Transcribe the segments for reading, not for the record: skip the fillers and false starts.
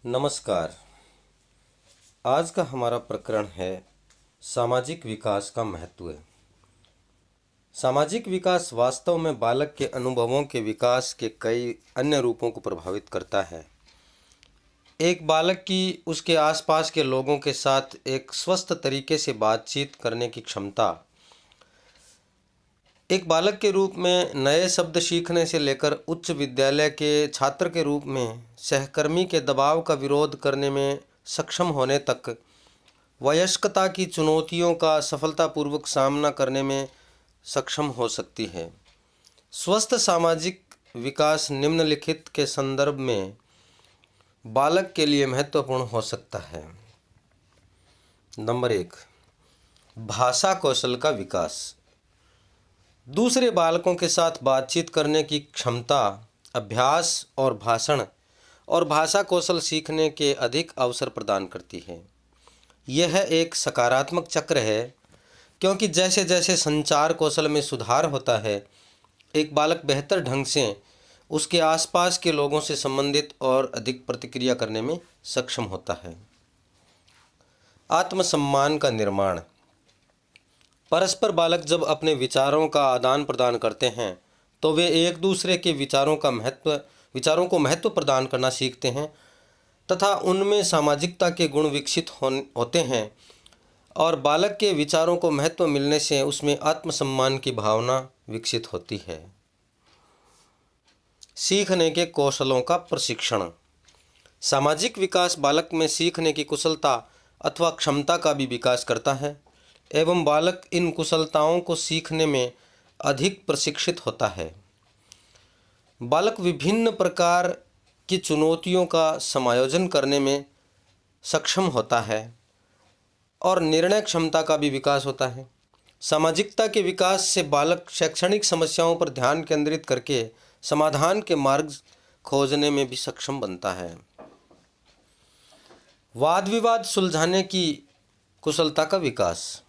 नमस्कार। आज का हमारा प्रकरण है सामाजिक विकास का महत्व। सामाजिक विकास वास्तव में बालक के अनुभवों के विकास के कई अन्य रूपों को प्रभावित करता है। एक बालक की उसके आसपास के लोगों के साथ एक स्वस्थ तरीके से बातचीत करने की क्षमता, एक बालक के रूप में नए शब्द सीखने से लेकर उच्च विद्यालय के छात्र के रूप में सहकर्मी के दबाव का विरोध करने में सक्षम होने तक, वयस्कता की चुनौतियों का सफलतापूर्वक सामना करने में सक्षम हो सकती है। स्वस्थ सामाजिक विकास निम्नलिखित के संदर्भ में बालक के लिए महत्वपूर्ण हो सकता है। नंबर 1, भाषा कौशल का विकास। दूसरे बालकों के साथ बातचीत करने की क्षमता, अभ्यास और भाषण और भाषा कौशल सीखने के अधिक अवसर प्रदान करती है। यह एक सकारात्मक चक्र है, क्योंकि जैसे जैसे संचार कौशल में सुधार होता है, एक बालक बेहतर ढंग से उसके आसपास के लोगों से संबंधित और अधिक प्रतिक्रिया करने में सक्षम होता है। आत्मसम्मान का निर्माण। परस्पर बालक जब अपने विचारों का आदान प्रदान करते हैं तो वे एक दूसरे के विचारों को महत्व प्रदान करना सीखते हैं तथा उनमें सामाजिकता के गुण विकसित होते हैं, और बालक के विचारों को महत्व मिलने से उसमें आत्मसम्मान की भावना विकसित होती है। सीखने के कौशलों का प्रशिक्षण। सामाजिक विकास बालक में सीखने की कुशलता अथवा क्षमता का भी विकास करता है एवं बालक इन कुशलताओं को सीखने में अधिक प्रशिक्षित होता है। बालक विभिन्न प्रकार की चुनौतियों का समायोजन करने में सक्षम होता है और निर्णय क्षमता का भी विकास होता है। सामाजिकता के विकास से बालक शैक्षणिक समस्याओं पर ध्यान केंद्रित करके समाधान के मार्ग खोजने में भी सक्षम बनता है। वाद विवाद सुलझाने की कुशलता का विकास।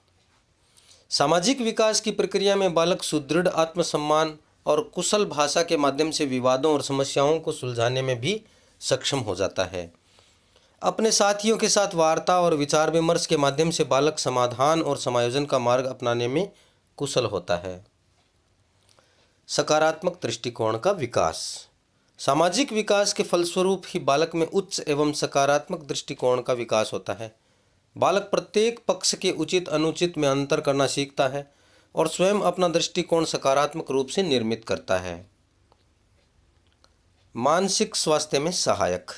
सामाजिक विकास की प्रक्रिया में बालक सुदृढ़ आत्मसम्मान और कुशल भाषा के माध्यम से विवादों और समस्याओं को सुलझाने में भी सक्षम हो जाता है। अपने साथियों के साथ वार्ता और विचार विमर्श के माध्यम से बालक समाधान और समायोजन का मार्ग अपनाने में कुशल होता है। सकारात्मक दृष्टिकोण का विकास। सामाजिक विकास के फलस्वरूप ही बालक में उच्च एवं सकारात्मक दृष्टिकोण का विकास होता है। बालक प्रत्येक पक्ष के उचित अनुचित में अंतर करना सीखता है और स्वयं अपना दृष्टिकोण सकारात्मक रूप से निर्मित करता है। मानसिक स्वास्थ्य में सहायक।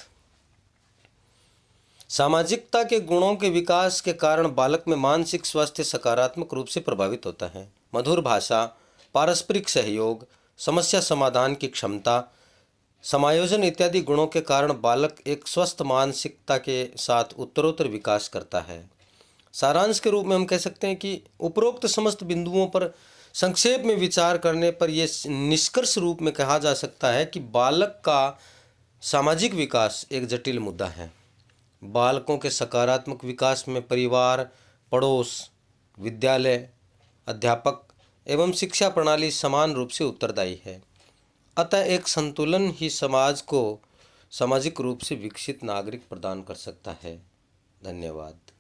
सामाजिकता के गुणों के विकास के कारण बालक में मानसिक स्वास्थ्य सकारात्मक रूप से प्रभावित होता है। मधुर भाषा, पारस्परिक सहयोग, समस्या समाधान की क्षमता, समायोजन इत्यादि गुणों के कारण बालक एक स्वस्थ मानसिकता के साथ उत्तरोत्तर विकास करता है। सारांश के रूप में हम कह सकते हैं कि उपरोक्त समस्त बिंदुओं पर संक्षेप में विचार करने पर यह निष्कर्ष रूप में कहा जा सकता है कि बालक का सामाजिक विकास एक जटिल मुद्दा है। बालकों के सकारात्मक विकास में परिवार, पड़ोस, विद्यालय, अध्यापक एवं शिक्षा प्रणाली समान रूप से उत्तरदायी है। अतः एक संतुलन ही समाज को सामाजिक रूप से विकसित नागरिक प्रदान कर सकता है। धन्यवाद।